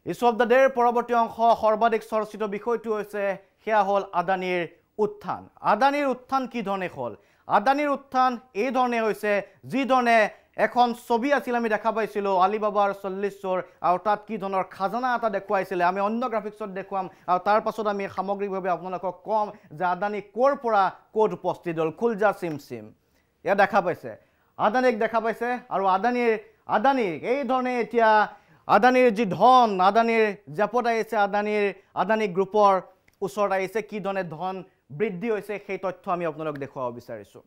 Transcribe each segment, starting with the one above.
Issue of the ডেৰ পৰৱৰ্তী অংশ সৰ্বাধিক চৰ্চিত বিষয়টো হৈছে সেয়া হ'ল আদানীৰ উত্থান। আদানীৰ উত্থান কি ধৰণে হ'ল? আদানীৰ উত্থান এই ধৰণে হৈছে যি ধৰণে এখন ছবি আছিল আমি দেখা পাইছিলোঁ আলিবাবাৰ 40 চোৰ আৰু তাত কি ধৰণৰ খাজানা এটা দেখুৱাইছিলে। আমি অন্য গ্ৰাফিক্সত দেখুৱাম আৰু তাৰ পাছত আমি সামগ্ৰিকভাৱে আপোনালোকক কম যে আদানী ক'ৰ পৰা ক'ত উপস্থিত হ'ল। খুলজা চিম এয়া দেখা পাইছে, আদানীক দেখা পাইছে আৰু আদানীক এই ধৰণে এতিয়া আদানীৰ যি ধন আদানীৰ জাপত আহিছে, আদানী গ্ৰুপৰ ওচৰত আহিছে, কি ধৰণে ধন বৃদ্ধি হৈছে সেই তথ্য আমি আপোনালোক দেখুৱাব বিচাৰিছোঁ।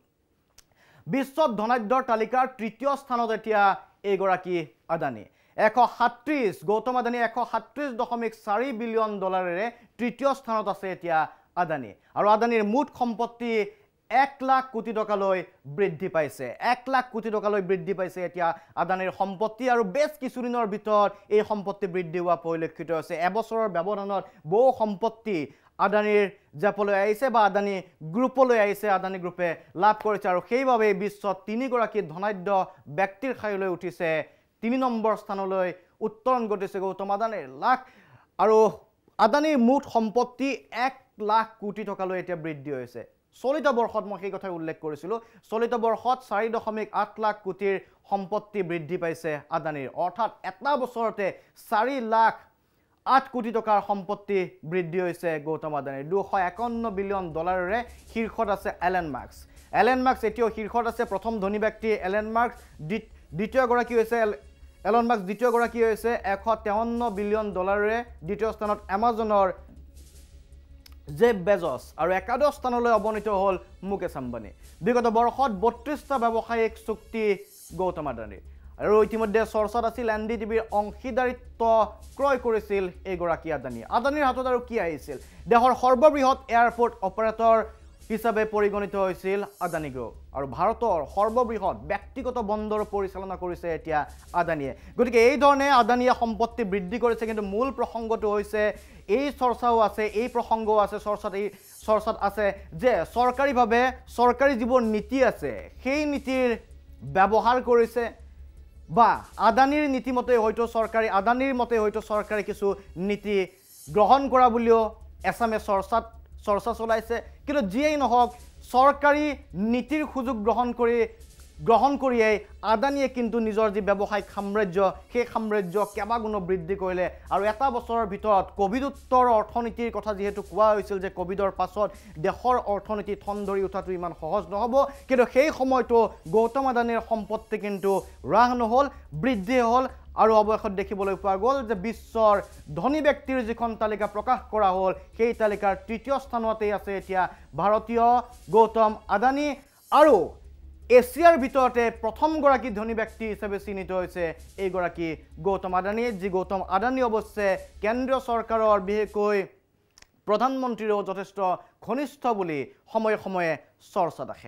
বিশ্বত ধনাঢ্যৰ তালিকাৰ তৃতীয় স্থানত এতিয়া এইগৰাকী আদানী 137 গৌতম আদানী 137.4 বিলিয়ন ডলাৰেৰে তৃতীয় স্থানত আছে এতিয়া আদানী আৰু আদানীৰ মুঠ সম্পত্তি 1 লাখ কোটি টকালৈ বৃদ্ধি পাইছে। 1 লাখ কোটি টকালৈ বৃদ্ধি পাইছে এতিয়া আদানীৰ সম্পত্তি আৰু বেছ কিছুদিনৰ ভিতৰত এই সম্পত্তি বৃদ্ধি হোৱা পৰিলক্ষিত হৈছে। এবছৰৰ ব্যৱধানত বহু সম্পত্তি আদানীৰ জাপলৈ আহিছে বা আদানী গ্ৰুপলৈ আহিছে, আদানী গ্ৰুপে লাভ কৰিছে আৰু সেইবাবে বিশ্বত 3গৰাকী ধনাঢ্য ব্যক্তিৰ শাৰীলৈ উঠিছে। 3 নম্বৰ স্থানলৈ উত্তৰণ ঘটিছে গৌতম আদানীৰ লাখ আৰু আদানীৰ মুঠ সম্পত্তি 1 লাখ কোটি টকালৈ এতিয়া বৃদ্ধি হৈছে। চলিত বৰ্ষত মই সেই কথাই উল্লেখ কৰিছিলোঁ, চলিত বৰ্ষত 4.8 লাখ কোটিৰ সম্পত্তি বৃদ্ধি পাইছে আদানীৰ, অৰ্থাৎ এটা বছৰতে 4 লাখ 8 কোটি টকাৰ সম্পত্তি বৃদ্ধি হৈছে গৌতম আদানীৰ। 251 বিলিয়ন ডলাৰেৰে শীৰ্ষত আছে এলেন মাস্ক এতিয়াও শীৰ্ষত আছে। প্ৰথম ধনী ব্যক্তি এলেন মাস্ক, দ্বিতীয়গৰাকী হৈছে এলন মাস্ক, দ্বিতীয়গৰাকী হৈছে 153 বিলিয়ন ডলাৰেৰে দ্বিতীয় স্থানত এমাজনৰ জেফ বেজছ আৰু একাদশ স্থানলৈ অৱনীত হ'ল মুকেশ আম্বানী। বিগত বৰ্ষত 32টা ব্যৱসায়িক চুক্তি গৌতম আদানীৰ আৰু ইতিমধ্যে চৰ্চাত আছিল NDTVৰ অংশীদাৰিত্ব ক্ৰয় কৰিছিল এইগৰাকী আদানী। আদানীৰ হাতত আৰু কি আহিছিল? দেশৰ সৰ্ববৃহৎ এয়াৰপোৰ্ট অপাৰেটৰ হিচাপে পৰিগণিত হৈছিল আদানী গ্ৰুপ আৰু ভাৰতৰ সৰ্ববৃহৎ ব্যক্তিগত বন্দৰ পৰিচালনা কৰিছে এতিয়া আদানীয়ে। গতিকে এই ধৰণে আদানীয়ে সম্পত্তি বৃদ্ধি কৰিছে, কিন্তু মূল প্ৰসংগটো হৈছে এই চৰ্চাও আছে, এই প্ৰসংগও আছে, চৰ্চাত আছে যে চৰকাৰীভাৱে চৰকাৰী যিবোৰ নীতি আছে সেই নীতিৰ ব্যৱহাৰ কৰিছে বা আদানীৰ নীতিমতে হয়তো আদানীৰ মতে হয়তো চৰকাৰে কিছু নীতি গ্ৰহণ কৰা বুলিও এছামে চৰ্চা চলাইছে। কিন্তু যিয়েই নহওক চৰকাৰী নীতিৰ সুযোগ গ্ৰহণ কৰিয়েই আদানীয়ে কিন্তু নিজৰ যি ব্যৱসায়িক সাম্ৰাজ্য সেই সাম্ৰাজ্য কেইবাগুণো বৃদ্ধি কৰিলে আৰু এটা বছৰৰ ভিতৰত কোভিডোত্তৰ অৰ্থনীতিৰ কথা যিহেতু কোৱা হৈছিল যে কোভিডৰ পাছত দেশৰ অৰ্থনীতি ঠন ধৰি উঠাটো ইমান সহজ নহ'ব, কিন্তু সেই সময়তো গৌতম আদানীৰ সম্পত্তি কিন্তু হ্ৰাস নহ'ল, বৃদ্ধি হ'ল আৰু অৱশেষত দেখিবলৈ পোৱা গ'ল যে বিশ্বৰ ধনী ব্যক্তিৰ যিখন তালিকা প্ৰকাশ কৰা হ'ল সেই তালিকাৰ তৃতীয় স্থানতেই আছে এতিয়া ভাৰতীয় গৌতম আদানী আৰু এছিয়াৰ ভিতৰতে প্ৰথমগৰাকী ধনী ব্যক্তি হিচাপে চিহ্নিত হৈছে এইগৰাকী গৌতম আদানী, যি গৌতম আদানী অৱশ্যে কেন্দ্ৰীয় চৰকাৰৰ বিশেষকৈ প্ৰধানমন্ত্ৰীৰো যথেষ্ট ঘনিষ্ঠ বুলি সময়ে সময়ে চৰ্চাত আহে।